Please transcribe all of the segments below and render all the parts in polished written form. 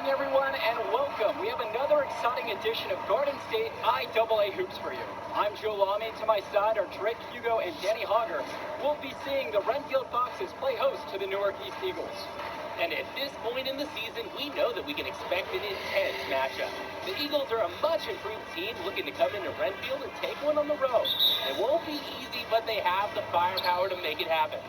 evening, everyone, and welcome. We have another exciting edition of Garden State IAA Hoops for you. I'm Joe Lamy. To my side are Drake Hugo and Danny Hogger. We'll be seeing the Renfield Foxes play host to the Newark East Eagles. And at this point in the season, we know that we can expect an intense matchup. The Eagles are a much improved team looking to come into Renfield and take one on the road. It won't be easy, but they have the firepower to make it happen.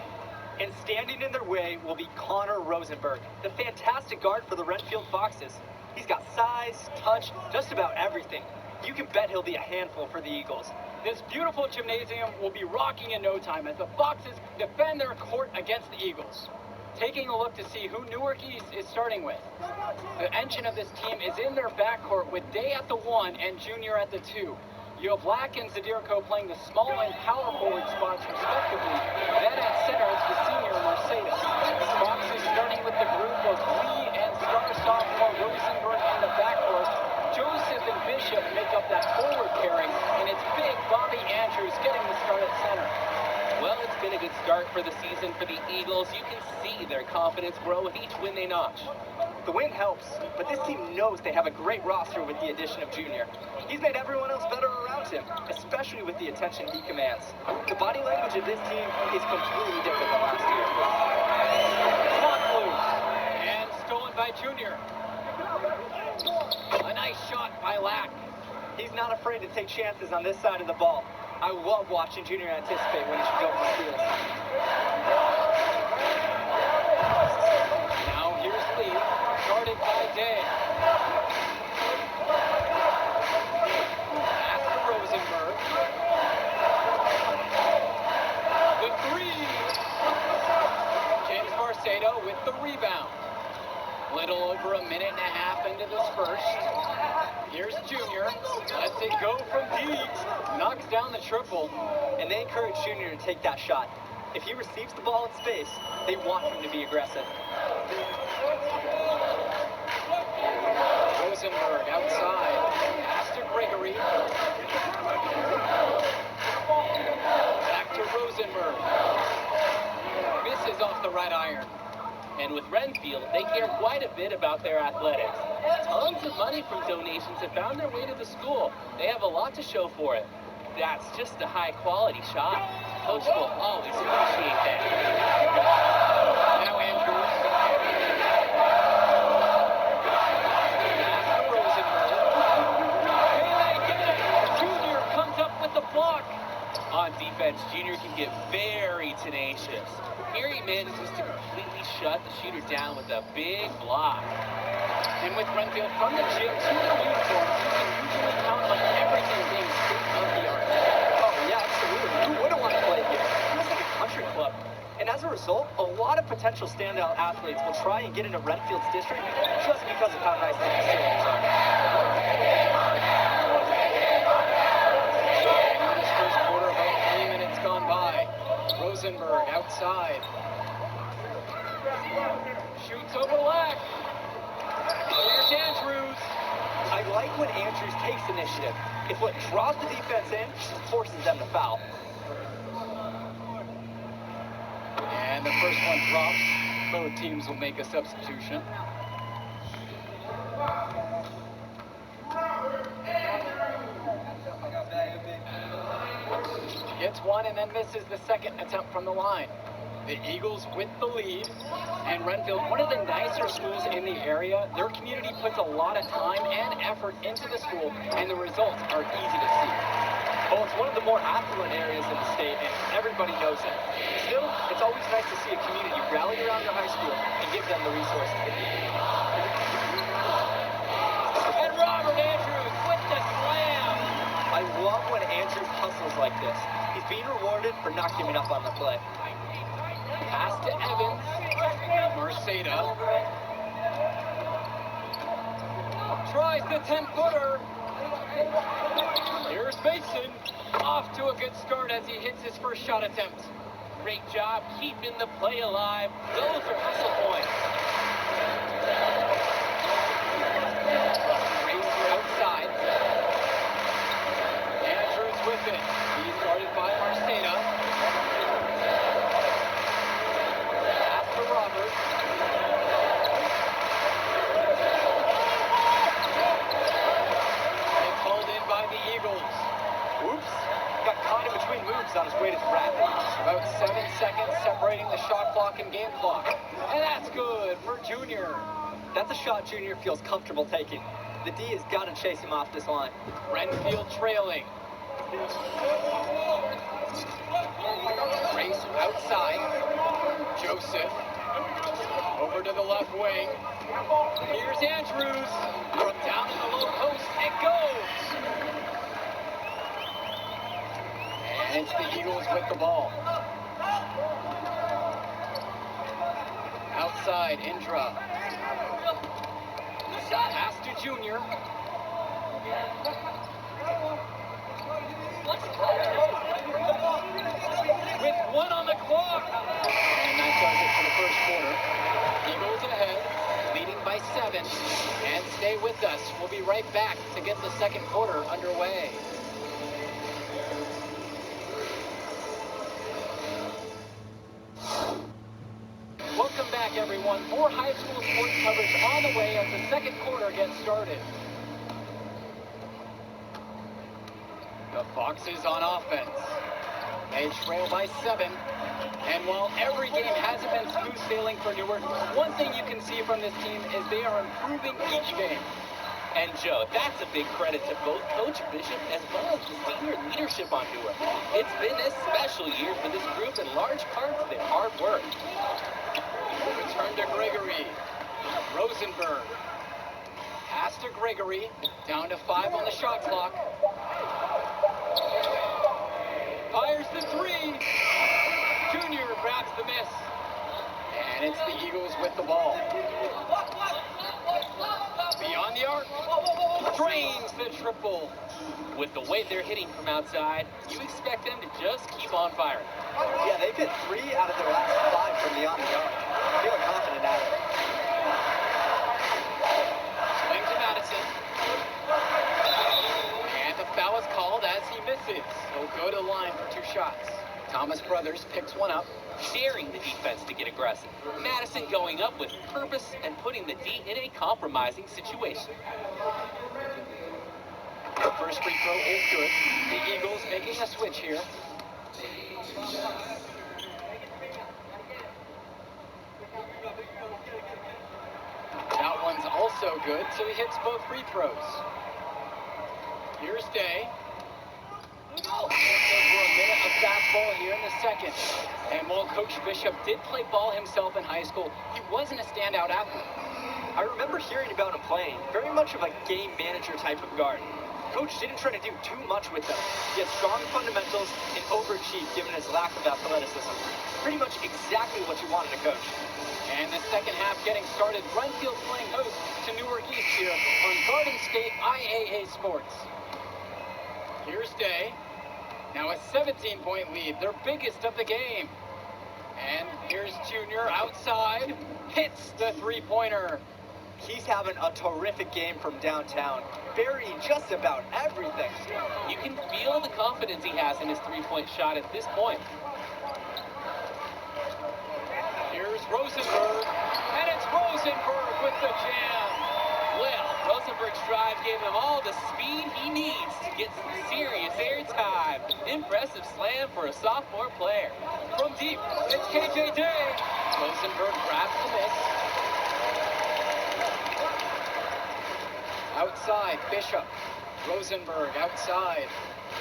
And standing in their way will be Connor Rosenberg, the fantastic guard for the Renfield Foxes. He's got size, touch, just about everything. You can bet he'll be a handful for the Eagles. This beautiful gymnasium will be rocking in no time as the Foxes defend their court against the Eagles. Taking a look to see who Newark East is starting with. The engine of this team is in their backcourt with Day at the 1 and Junior at the 2. You have Black and Zadirko playing the small and power forward spots respectively. Then at center it's the senior Mercedes. The Foxes starting with the group of Lee and star sophomore Rosenberg in the backcourt. Joseph and Bishop make up that forward pairing, and it's big Bobby Andrews getting the start at center. Well, it's been a good start for the season for the Eagles. You can see their confidence grow with each win they notch. The win helps, but this team knows they have a great roster with the addition of Junior. He's made everyone else better around him, especially with the attention he commands. The body language of this team is completely different than last year. Blocked loose and stolen by Junior. A nice shot by Lack. He's not afraid to take chances on this side of the ball. I love watching Junior anticipate when he should go for steals. Now here's Lee, guarded by Day. Pass to Rosenberg. The three. James Marcedo with the rebound. Little over a minute and a half into this first. Here's Junior. Lets it go from deep. Knocks down the triple. And they encourage Junior to take that shot. If he receives the ball in space, they want him to be aggressive. Rosenberg outside. Pass to Gregory. Back to Rosenberg. Misses off the right iron. And with Renfield, they care quite a bit about their athletics. Tons of money from donations have found their way to the school. They have a lot to show for it. That's just a high-quality shot. Coach will always appreciate that. Now Andrews. Pass to Rosenberg. They get it. Junior comes up with the block. On defense, Junior can get very tenacious. Here he manages to completely shut the shooter down with a big block. And with Renfield from the gym to the uniforms, you can usually count on everything being state-of-the-art. Oh, yeah, absolutely. Who wouldn't want to play here? It's like a country club. And as a result, a lot of potential standout athletes will try and get into Renfield's district just because of how nice the facilities are. This first quarter, about 3 minutes gone by. Rosenberg outside. Shoots over Lack. Here's Andrews. I like when Andrews takes initiative. It's what draws the defense in and forces them to foul. And the first one drops. Both teams will make a substitution. Gets one and then misses the second attempt from the line. The Eagles with the lead. And Renfield, one of the nicer schools in the area. Their community puts a lot of time and effort into the school, and the results are easy to see. Well, it's one of the more affluent areas of the state, and everybody knows it. Still, it's always nice to see a community rally around their high school and give them the resources they need. And Robert Andrews with the slam. I love when Andrews hustles like this. He's being rewarded for not giving up on the play. Pass to Evans. Mercedes. Tries the 10-footer. Here's Mason. Off to a good start as he hits his first shot attempt. Great job keeping the play alive. Those are hustle points. Racer outside. Andrews with it. He's guarded by Marcena. Pass to Robert. He's on his way to the rack. About 7 seconds separating the shot clock and game clock. And that's good for Junior. That's a shot Junior feels comfortable taking. The D has got to chase him off this line. Renfield trailing. Race outside. Joseph. Over to the left wing. Here's Andrews. From down in the low post. It goes. And it's the Eagles with the ball. Outside, Indra. Pass to Junior. With 1 on the clock. And that does it for the first quarter. Eagles ahead, leading by 7. And stay with us. We'll be right back to get the second quarter underway. Welcome back, everyone. More high school sports coverage on the way as the second quarter gets started. The Foxes on offense. They trail by 7. And while every game hasn't been smooth sailing for Newark, one thing you can see from this team is they are improving each game. And Joe, that's a big credit to both Coach Bishop as well as the senior leadership on Newark. It's been a special year for this group in large part to their hard work. Return to Gregory. Rosenberg. Pass to Gregory. Down to 5 on the shot clock. Fires the 3. Junior grabs the miss. And it's the Eagles with the ball. Beyond the arc. Drains the triple. With the way they're hitting from outside, you expect them to just keep on firing. Yeah, they've hit 3 out of their last 5 from beyond the arc. Feeling confident at it. Swing to Madison. And the foul is called as he misses. He'll go to the line for 2 shots. Thomas Brothers picks one up. Daring the defense to get aggressive. Madison going up with purpose and putting the D in a compromising situation. The first free throw is good. The Eagles making a switch here. That one's also good, so he hits both free throws. Here's Day. Just over a minute of basketball here in the second. And while Coach Bishop did play ball himself in high school, he wasn't a standout athlete. I remember hearing about him playing, very much of a game manager type of guard. Coach didn't try to do too much with them. He had strong fundamentals and overachieved given his lack of athleticism. Pretty much exactly what you wanted a coach. And the second half getting started. Renfield playing host to Newark East here on Garden State IAA Sports. Here's Day. Now a 17-point lead, their biggest of the game. And here's Junior outside. Hits the 3-pointer. He's having a terrific game from downtown, burying just about everything. You can feel the confidence he has in his 3-point shot at this point. Here's Rosenberg, and it's Rosenberg with the jam. Well, Rosenberg's drive gave him all the speed he needs to get some serious airtime. Impressive slam for a sophomore player. From deep, it's KJ Day. Rosenberg grabs the miss. Outside, Bishop. Rosenberg outside.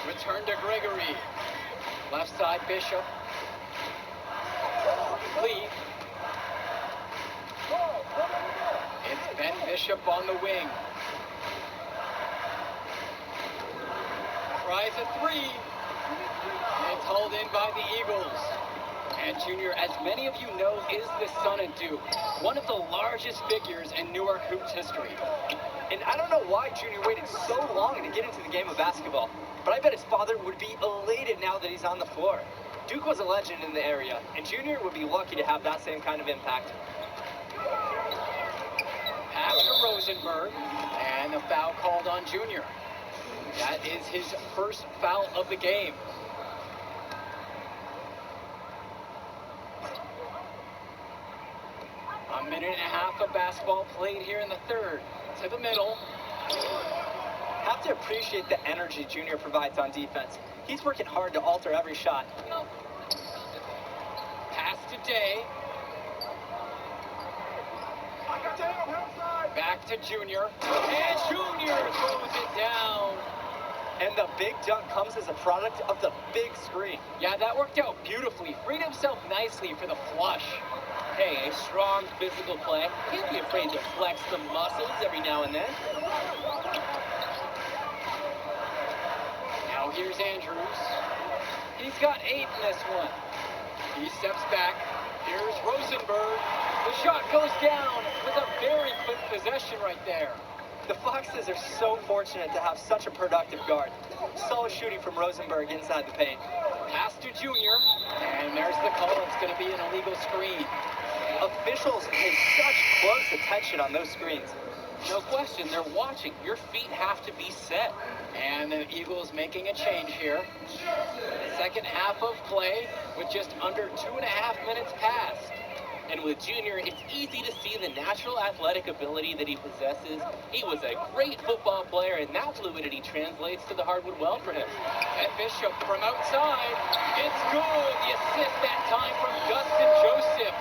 Return to Gregory. Left side, Bishop. Lee. It's Ben Bishop on the wing. Tries a 3. It's hauled in by the Eagles. And Junior, as many of you know, is the son of Duke, one of the largest figures in Newark hoops history. And I don't know why Junior waited so long to get into the game of basketball, but I bet his father would be elated now that he's on the floor. Duke was a legend in the area, and Junior would be lucky to have that same kind of impact. Pass to Rosenberg, and a foul called on Junior. That is his first foul of the game. A minute and a half of basketball played here in the third. To the middle. Have to appreciate the energy Junior provides on defense. He's working hard to alter every shot. Pass to Day. Back to Junior. And Junior throws it down. And the big dunk comes as a product of the big screen. Yeah, that worked out beautifully. Freed himself nicely for the flush. Hey, a strong physical play. Can't be afraid to flex the muscles every now and then. Now here's Andrews. He's got 8 in this one. He steps back. Here's Rosenberg. The shot goes down with a very quick possession right there. The Foxes are so fortunate to have such a productive guard. Solid shooting from Rosenberg inside the paint. Pass to Junior. And there's the call. It's going to be an illegal screen. Officials pay such close attention on those screens. No question, they're watching. Your feet have to be set. And the Eagles making a change here. Second half of play with just under 2.5 minutes passed. And with Junior, it's easy to see the natural athletic ability that he possesses. He was a great football player, and that fluidity translates to the hardwood well for him. And Bishop from outside. It's good. The assist that time from Dustin Joseph.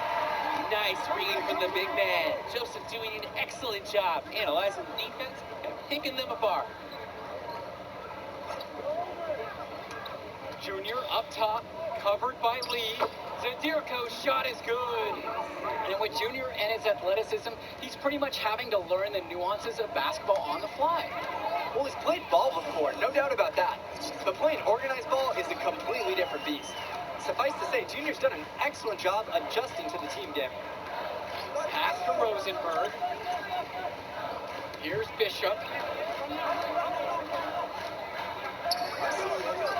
Nice reading from the big man. Joseph doing an excellent job analyzing the defense and picking them apart. Junior up top, covered by Lee. Zadirko's shot is good. And with Junior and his athleticism, he's pretty much having to learn the nuances of basketball on the fly. Well, he's played ball before, no doubt about that. But playing organized ball is a completely different beast. Suffice to say, Junior's done an excellent job adjusting to the team game. Pass to Rosenberg. Here's Bishop.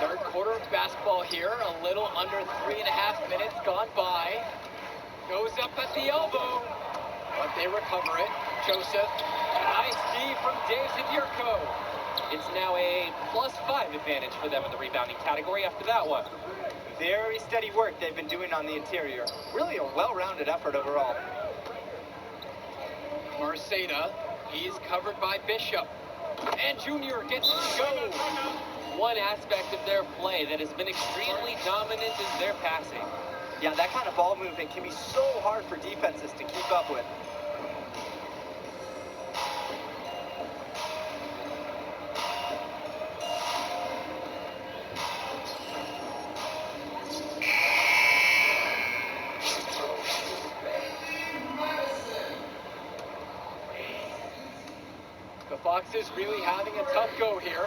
Third quarter of basketball here, a little under 3.5 minutes gone by. Goes up at the elbow, but they recover it. Joseph, nice D from Dave Zadirko. It's now a +5 advantage for them in the rebounding category after that one. Very steady work they've been doing on the interior. Really a well-rounded effort overall. Marceda, he's covered by Bishop. And Junior gets to go. One aspect of their play that has been extremely dominant is their passing. Yeah, that kind of ball movement can be so hard for defenses to keep up with. The Foxes really having a tough go here.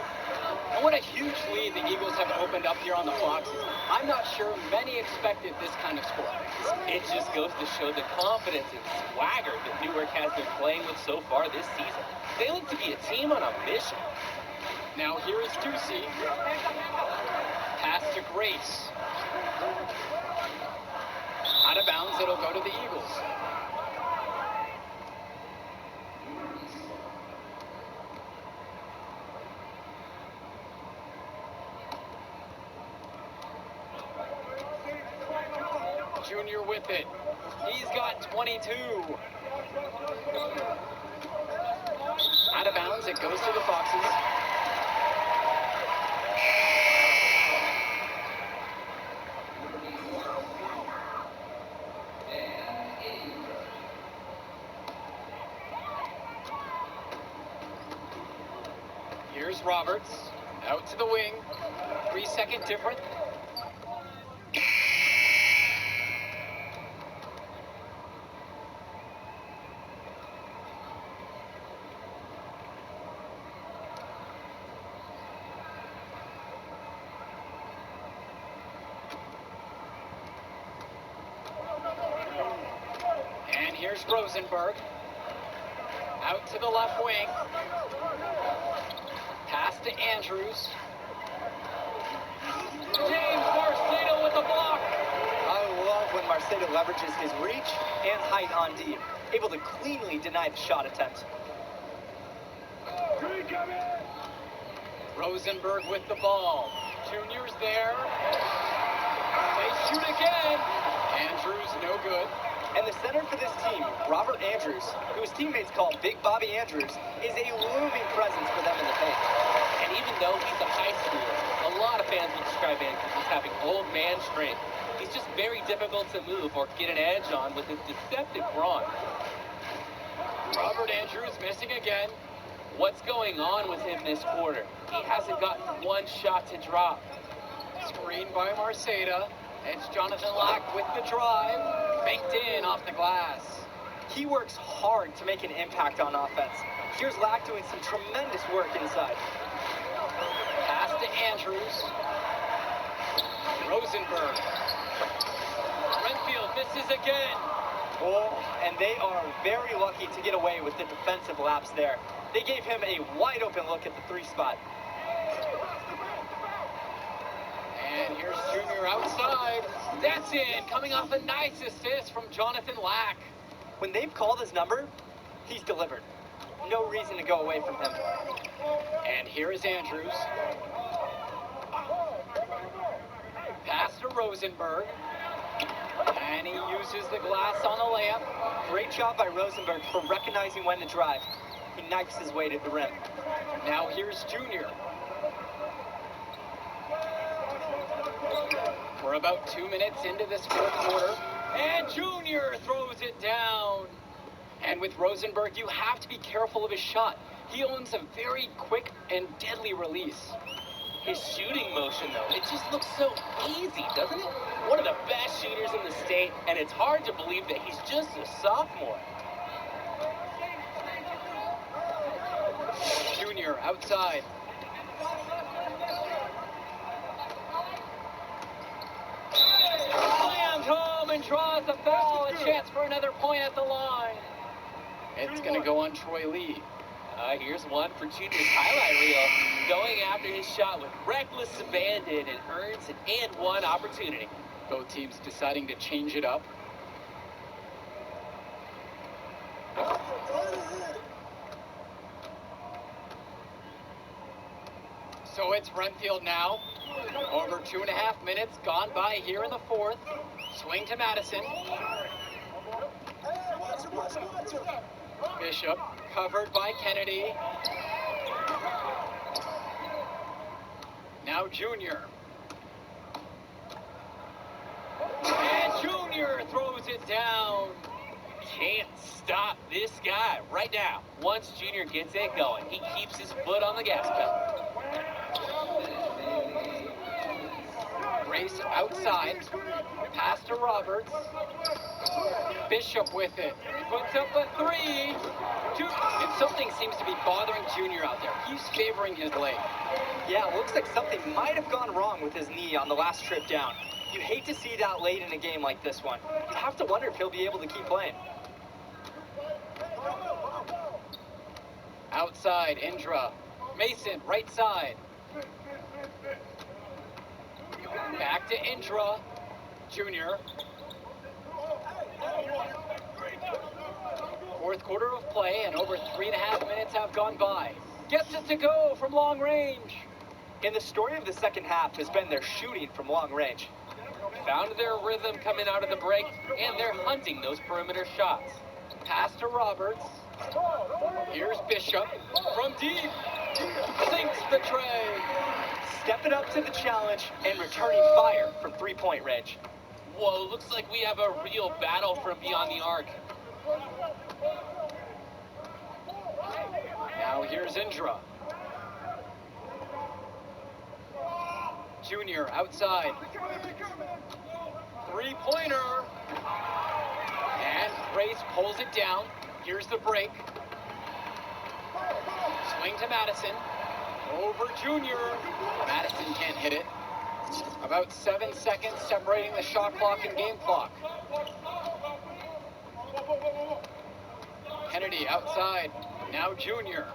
And what a huge lead the Eagles have opened up here on the Foxes. I'm not sure many expected this kind of score. It just goes to show the confidence and swagger that Newark has been playing with so far this season. They look to be a team on a mission. Now here is Ducey. Pass to Grace. Out of bounds, it'll go to the Eagles. Junior with it. He's got 22. Out of bounds, it goes to the Foxes. Here's Roberts, out to the wing. 3-second difference. And here's Rosenberg. Out to the left wing. Pass to Andrews. James Marceda with the block. I love when Marceda leverages his reach and height on D, able to cleanly deny the shot attempt. Rosenberg with the ball. Junior's there. They shoot again. Andrews no good. And the center for this team, Robert Andrews, who his teammates call Big Bobby Andrews, is a looming presence for them in the paint. And even though he's a high schooler, a lot of fans will describe Andrews as having old man strength. He's just very difficult to move or get an edge on with his deceptive brawn. Robert Andrews missing again. What's going on with him this quarter? He hasn't gotten one shot to drop. Screen by Marceda. It's Jonathan Lack with the drive. Baked in off the glass. He works hard to make an impact on offense. Here's Lack doing some tremendous work inside. Pass to Andrews. Rosenberg. Renfield misses again. Oh, and they are very lucky to get away with the defensive lapse there. They gave him a wide open look at the 3 spot. And here's Junior outside. That's in, coming off a nice assist from Jonathan Lack. When they've called his number, he's delivered. No reason to go away from him. And here is Andrews. Pass to Rosenberg. And he uses the glass on the layup. Great job by Rosenberg for recognizing when to drive. He knifes his way to the rim. Now here's Junior. We're about 2 minutes into this 4th quarter. And Junior throws it down. And with Rosenberg, you have to be careful of his shot. He owns a very quick and deadly release. His shooting motion, though, it just looks so easy, doesn't it? One of the best shooters in the state, and it's hard to believe that he's just a sophomore. Junior outside. Slammed home and draws a foul. A chance for another point at the line. It's going to go on Troy Lee. Here's one for Junior's highlight reel. Going after his shot with reckless abandon and earns an and-one opportunity. Both teams deciding to change it up. So it's Renfield now. Over 2.5 minutes gone by here in the 4th. Swing to Madison. Bishop covered by Kennedy. Now Junior. And Junior throws it down. Can't stop this guy right now. Once Junior gets it going, he keeps his foot on the gas pedal. Race outside. Pass to Roberts. Bishop with it. Puts up a 3. And something seems to be bothering Junior out there. He's favoring his leg. Yeah, it looks like something might have gone wrong with his knee on the last trip down. You hate to see that late in a game like this one. You have to wonder if he'll be able to keep playing. Outside, Indra. Mason, right side. Back to Indra. Junior. 4th quarter of play, and over 3.5 minutes have gone by. Gets it to go from long range. And the story of the second half has been their shooting from long range. Found their rhythm coming out of the break, and they're hunting those perimeter shots. Pass to Roberts. Here's Bishop from deep. Sinks the tray. Stepping up to the challenge and returning fire from 3-point range. Whoa, looks like we have a real battle from beyond the arc. Now here's Indra. Junior outside. 3-pointer. And Grace pulls it down. Here's the break. Swing to Madison. Over Junior. Madison can't hit it. About 7 seconds separating the shot clock and game clock. Kennedy outside. Now Junior.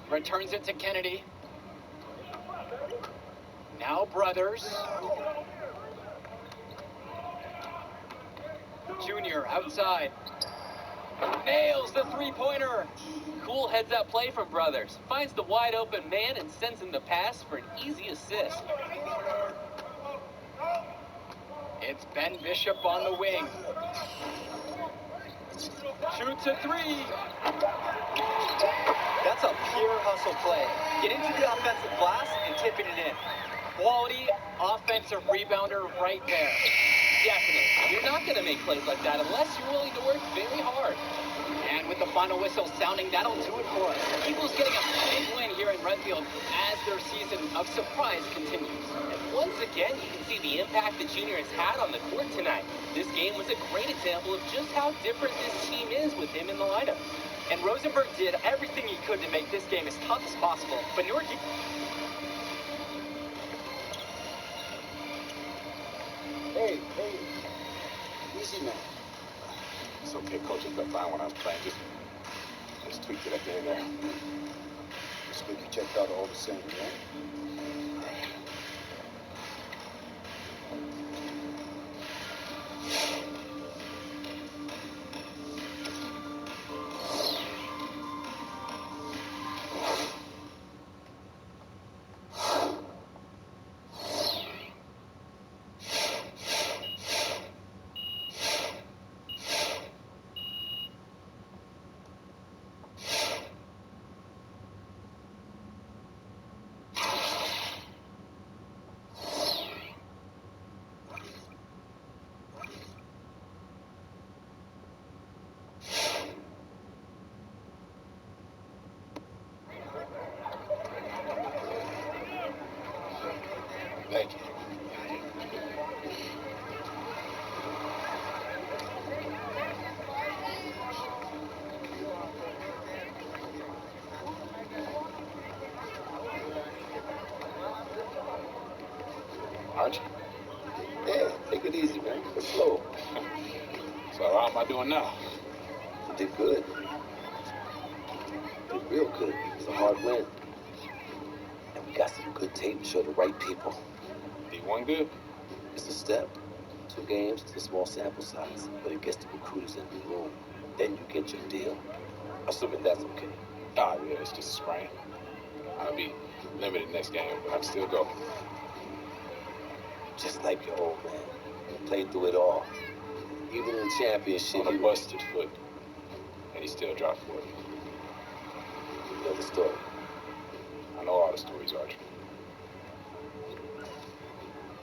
Returns it to Kennedy. Now Brothers. Junior outside. Nails the 3-pointer. Cool heads-up play from Brothers. Finds the wide-open man and sends him the pass for an easy assist. It's Ben Bishop on the wing. Shoots a three. That's a pure hustle play. Get into the offensive glass and tipping it in. Quality offensive rebounder right there. Definitely. You're not going to make plays like that unless you're willing to work very hard. And with the final whistle sounding, that'll do it for us. Eagles getting a big win here in Redfield as their season of surprise continues. And once again, you can see the impact the junior has had on the court tonight. This game was a great example of just how different this team is with him in the lineup. And Rosenberg did everything he could to make this game as tough as possible. But Newark... Hey, easy man. It's okay, coach. I felt fine when I was playing. Just tweaked it at the end there. This week you checked out all the same, right? Thank you. Archie? Yeah, take it easy, man. It's slow. So how am I doing now? You did good. You did real good. It's a hard win. And we got some good tape to show the right people. D1 good? It's a step. 2 games, it's a small sample size, but it gets the recruiters in the room. Then you get your deal. Assuming that's okay. Ah, yeah, it's just a sprain. I'll be limited next game, but I can still go. Just like your old man. He played through it all. Even in the championship. On a busted foot. And he still dropped for it. You know the story. I know all the stories, Archie.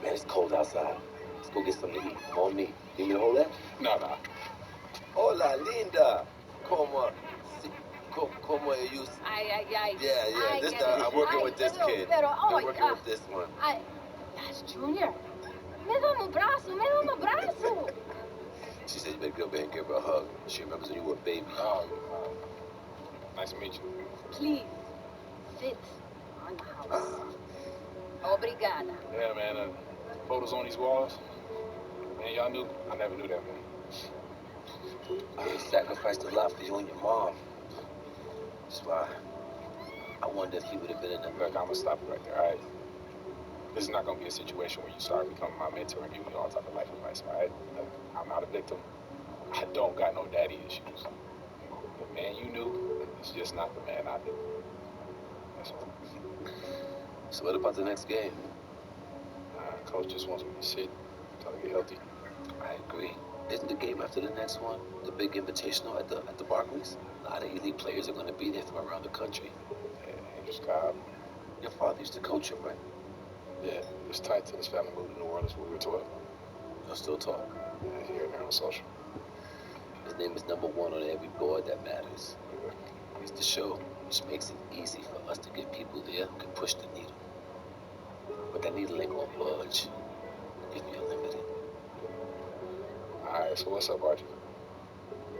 Man, it's cold outside. Let's go get something to eat. On me. Need me to hold that? No. Hola, linda. Como you... Ay. Yeah. This time I'm working with this kid. I'm working with this one. That's Junior. Me dá no braço. She said you better go over here and give her a hug. She remembers when you were a baby. Oh, nice to meet you. Please, sit on the house. Obrigada. Yeah, man. Photos on these walls. Man, y'all knew? I never knew that, man. He sacrificed a lot for you and your mom. That's why I wonder if he would have been in the... Look, I'm going to stop it right there, all right? This is not going to be a situation where you start becoming my mentor and give me all type of life advice, all right? Look, I'm not a victim. I don't got no daddy issues. The man you knew is just not the man I knew. That's all. So what about the next game? Coach just wants me to sit until I get healthy. I agree. Isn't the game after the next one the big invitational at the Barclays? A lot of elite players are going to be there from around the country. Yeah, Andrew Scott. Your father used to coach him, right? Yeah, it was tight till his family moved to New Orleans when we were 12. Y'all still talk? Yeah, here and there on social. His name is number 1 on every board that matters. It's the show, which makes it easy for us to get people there who can push the needle. But that needle ain't gonna budge if you're limited. All right, so what's up, Archie?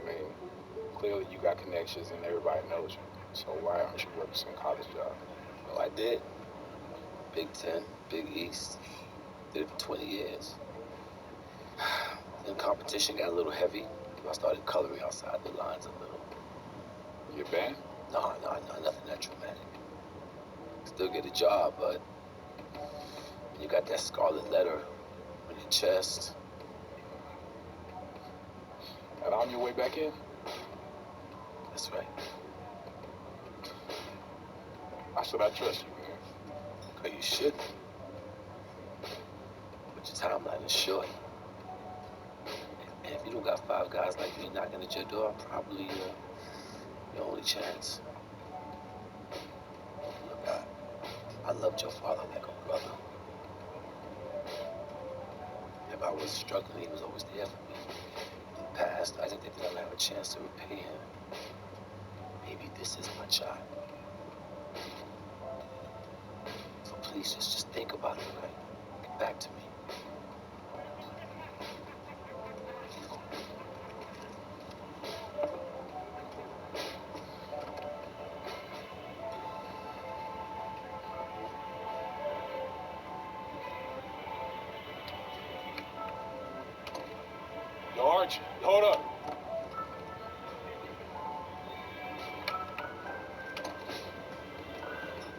I mean, clearly you got connections and everybody knows you. So why aren't you working some college job? Oh, I did. Big 10, Big East. Did it for 20 years. Then competition got a little heavy. I started coloring outside the lines a little. Your band? No, nothing that dramatic. Still get a job, but you got that scarlet letter on your chest. And on your way back in? That's right. Why should I trust you, man? Because you should. But your timeline is short. And if you don't got 5 guys like me knocking at your door, I'm probably your only chance. Look, I loved your father like a brother. If I was struggling, he was always there for me. In the past, I didn't think that I'd have a chance to repay him. Maybe this is my child. So please, just think about it, right? Get back to me. Yo, Arch, hold up.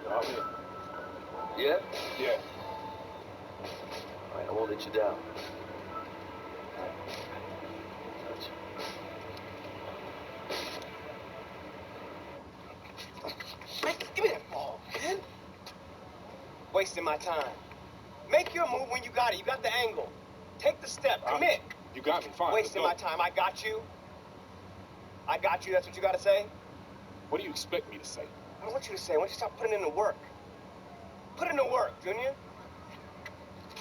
Yo, I'm here. Yeah? Yeah. All right, I won't let you down. Man, give me that ball, man. Wasting my time. Make your move when you got it. You got the angle. Take the step. Commit. You got me, fine. Wasting my time. I got you. I got you. That's what you got to say? What do you expect me to say? I don't want you to say. I want you to stop putting in the work. Put in the work, Junior.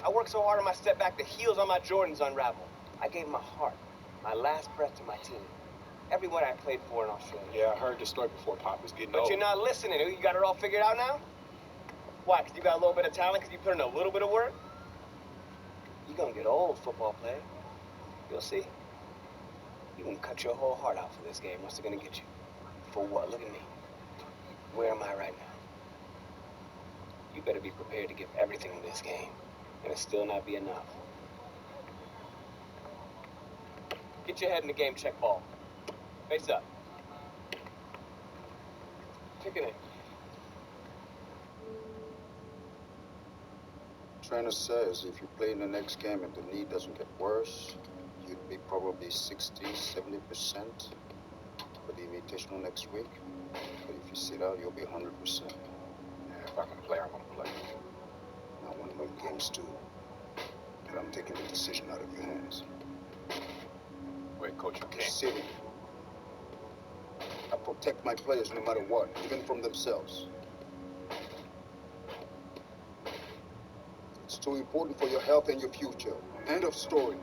I worked so hard on my step back, the heels on my Jordans unraveled. I gave my heart, my last breath to my team. Everyone I played for in Australia. Yeah, I heard the story before Pop was getting But old. you're not listening. You got it all figured out now? Why, because you got a little bit of talent, because you put in a little bit of work? You're going to get old, football player. You'll see. You're going to cut your whole heart out for this game. What's it going to get you? For what? Look at me. Where am I right now? You better be prepared to give everything in this game, and it'll still not be enough. Get your head in the game, check ball. Face up. Kick it in. Trainer says if you play in the next game and the knee doesn't get worse, you'd be probably 60, 70% for the invitational next week. But if you sit out, you'll be 100%. Yeah, if I'm going to play, I'm going to play. I want to win games too. And I'm taking the decision out of your hands. Wait, Coach, you can't. Sitting. I protect my players no matter what, even from themselves. It's too important for your health and your future. End of story.